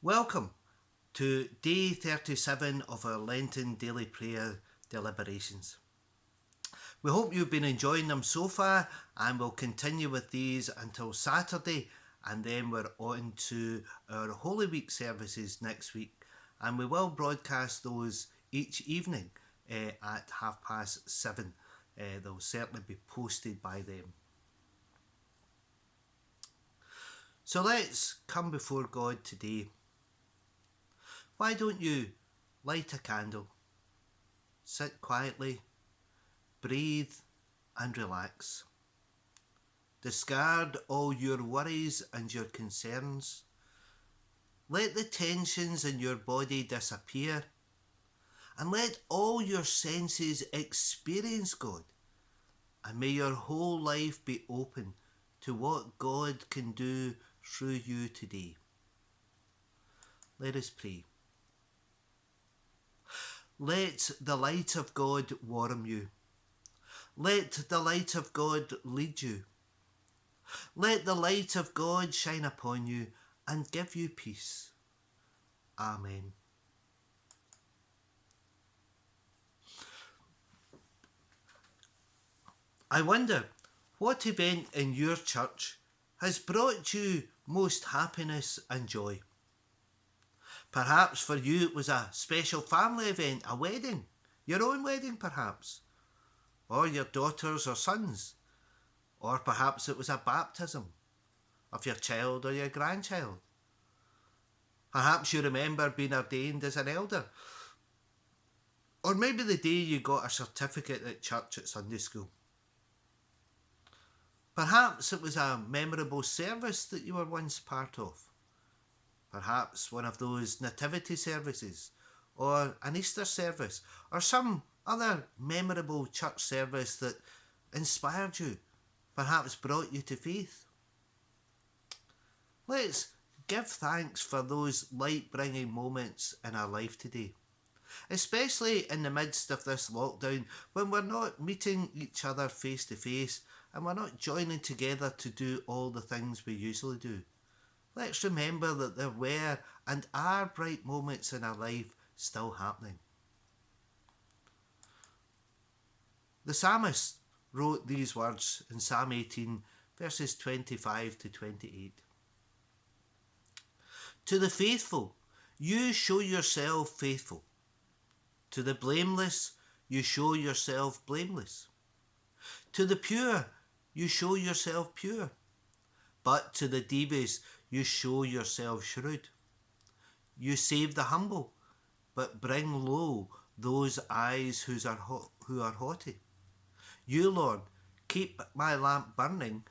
Welcome to day 37 of our Lenten daily prayer deliberations. We hope you've been enjoying them so far, and we'll continue with these until Saturday, and then we're on to our Holy Week services next week, and we will broadcast those each evening at 7:30. They'll certainly be posted by them. So let's come before God today. Why don't you light a candle, sit quietly, breathe and relax. Discard all your worries and your concerns. Let the tensions in your body disappear, and let all your senses experience God, and may your whole life be open to what God can do through you today. Let us pray. Let the light of God warm you. Let the light of God lead you. Let the light of God shine upon you and give you peace. Amen. I wonder what event in your church has brought you most happiness and joy. Perhaps for you it was a special family event, a wedding, your own wedding perhaps, or your daughter's or son's, or perhaps it was a baptism of your child or your grandchild. Perhaps you remember being ordained as an elder, or maybe the day you got a certificate at church at Sunday school. Perhaps it was a memorable service that you were once part of. Perhaps one of those nativity services, or an Easter service, or some other memorable church service that inspired you, perhaps brought you to faith. Let's give thanks for those light-bringing moments in our life today, especially in the midst of this lockdown, when we're not meeting each other face to face and we're not joining together to do all the things we usually do. Let's remember that there were and are bright moments in our life still happening. The psalmist wrote these words in Psalm 18, verses 25 to 28. To the faithful, you show yourself faithful. To the blameless, you show yourself blameless. To the pure, you show yourself pure. But to the devious, you show yourself shrewd. You save the humble, but bring low those eyes who are haughty. You, Lord, keep my lamp burning.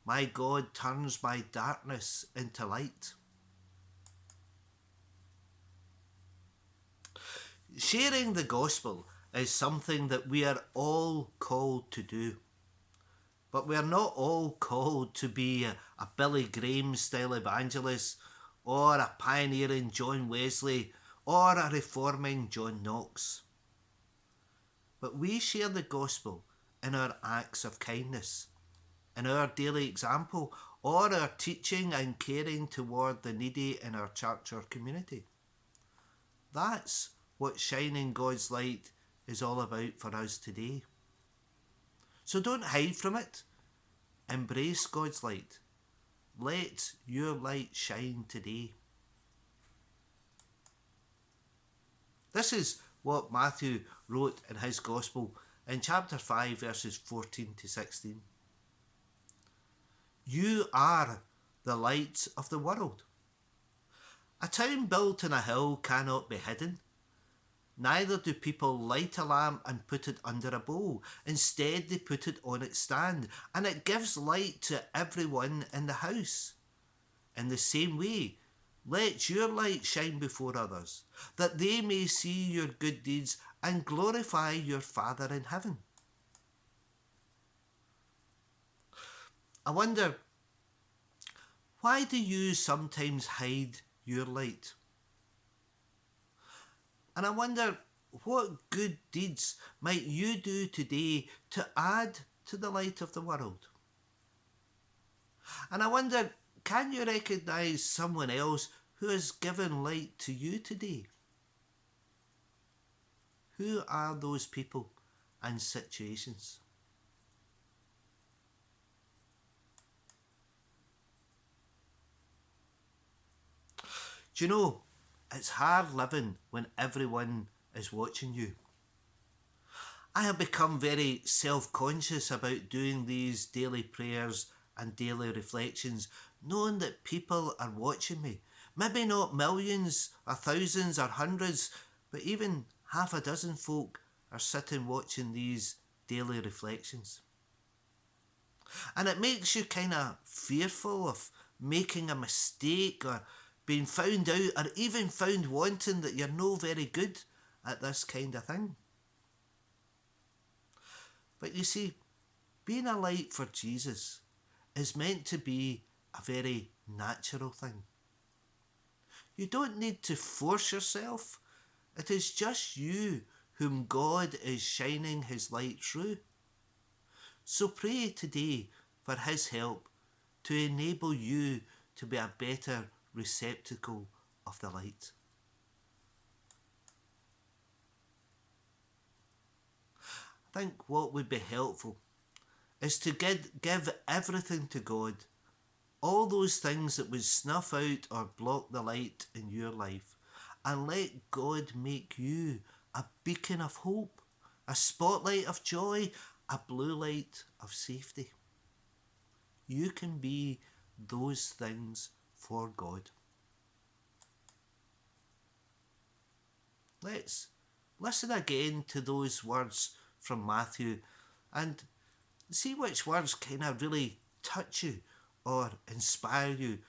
My God turns my darkness into light. Sharing the gospel is something that we are all called to do. But we are not all called to be a Billy Graham style evangelist, or a pioneering John Wesley, or a reforming John Knox. But we share the gospel in our acts of kindness, in our daily example, or our teaching and caring toward the needy in our church or community. That's what shining God's light is all about for us today. So don't hide from it. Embrace God's light. Let your light shine today. This is what Matthew wrote in his Gospel in chapter 5, verses 14 to 16. You are the light of the world. A town built on a hill cannot be hidden. Neither do people light a lamp and put it under a bowl. Instead, they put it on its stand, and it gives light to everyone in the house. In the same way, let your light shine before others, that they may see your good deeds and glorify your Father in heaven. I wonder, why do you sometimes hide your light? And I wonder, what good deeds might you do today to add to the light of the world? And I wonder, can you recognise someone else who has given light to you today? Who are those people and situations? Do you know, it's hard living when everyone is watching you. I have become very self-conscious about doing these daily prayers and daily reflections, knowing that people are watching me. Maybe not millions or thousands or hundreds, but even half a dozen folk are sitting watching these daily reflections. And it makes you kind of fearful of making a mistake or being found out or even found wanting that you're no very good at this kind of thing. But you see, being a light for Jesus is meant to be a very natural thing. You don't need to force yourself. It is just you whom God is shining his light through. So pray today for his help to enable you to be a better receptacle of the light. I think what would be helpful is to give everything to God, all those things that would snuff out or block the light in your life, and let God make you a beacon of hope, a spotlight of joy, a blue light of safety. You can be those things for God. Let's listen again to those words from Matthew and see which words kind of really touch you or inspire you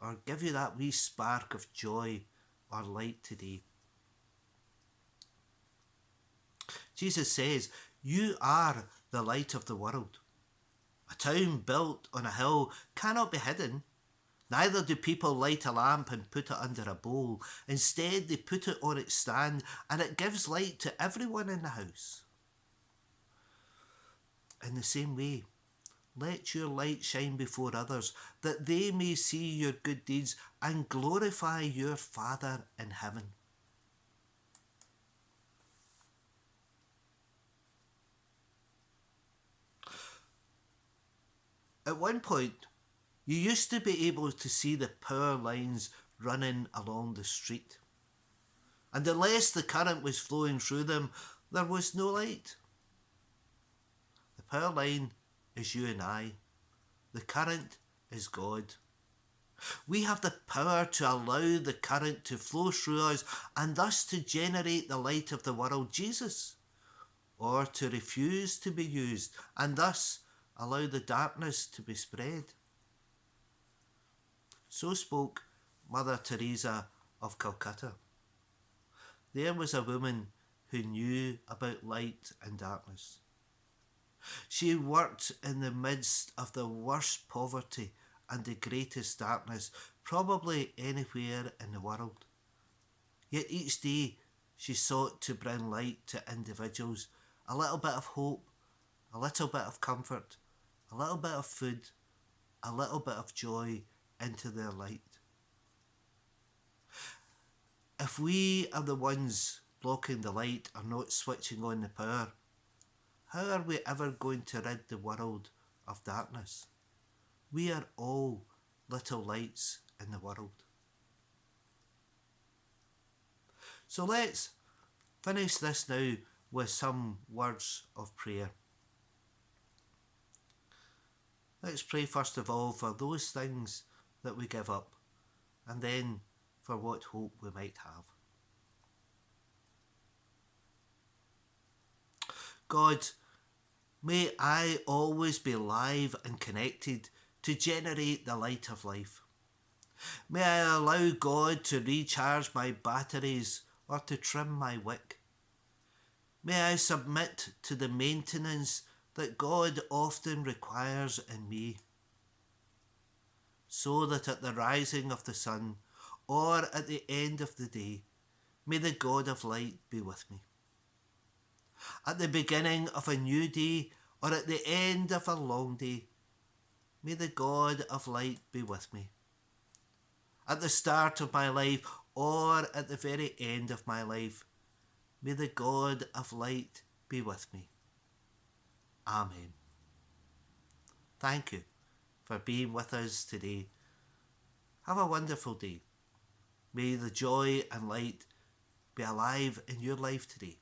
or give you that wee spark of joy or light today. Jesus says, "You are the light of the world. A town built on a hill cannot be hidden. Neither do people light a lamp and put it under a bowl. Instead, they put it on its stand, and it gives light to everyone in the house." In the same way, let your light shine before others, that they may see your good deeds and glorify your Father in heaven. At one point, you used to be able to see the power lines running along the street. And unless the current was flowing through them, there was no light. The power line is you and I. The current is God. We have the power to allow the current to flow through us and thus to generate the light of the world, Jesus, or to refuse to be used and thus allow the darkness to be spread. So spoke Mother Teresa of Calcutta. There was a woman who knew about light and darkness. She worked in the midst of the worst poverty and the greatest darkness, probably anywhere in the world. Yet each day she sought to bring light to individuals, a little bit of hope, a little bit of comfort, a little bit of food, a little bit of joy into their light. If we are the ones blocking the light or not switching on the power, how are we ever going to rid the world of darkness? We are all little lights in the world. So let's finish this now with some words of prayer. Let's pray first of all for those things that we give up, and then for what hope we might have. God, may I always be live and connected to generate the light of life. May I allow God to recharge my batteries or to trim my wick. May I submit to the maintenance that God often requires in me, so that at the rising of the sun or at the end of the day, may the God of light be with me. At the beginning of a new day or at the end of a long day, may the God of light be with me. at the start of my life, or at the very end of my life. May the God of light be with me. Amen. Thank you for being with us today. Have a wonderful day. May the joy and light be alive in your life today.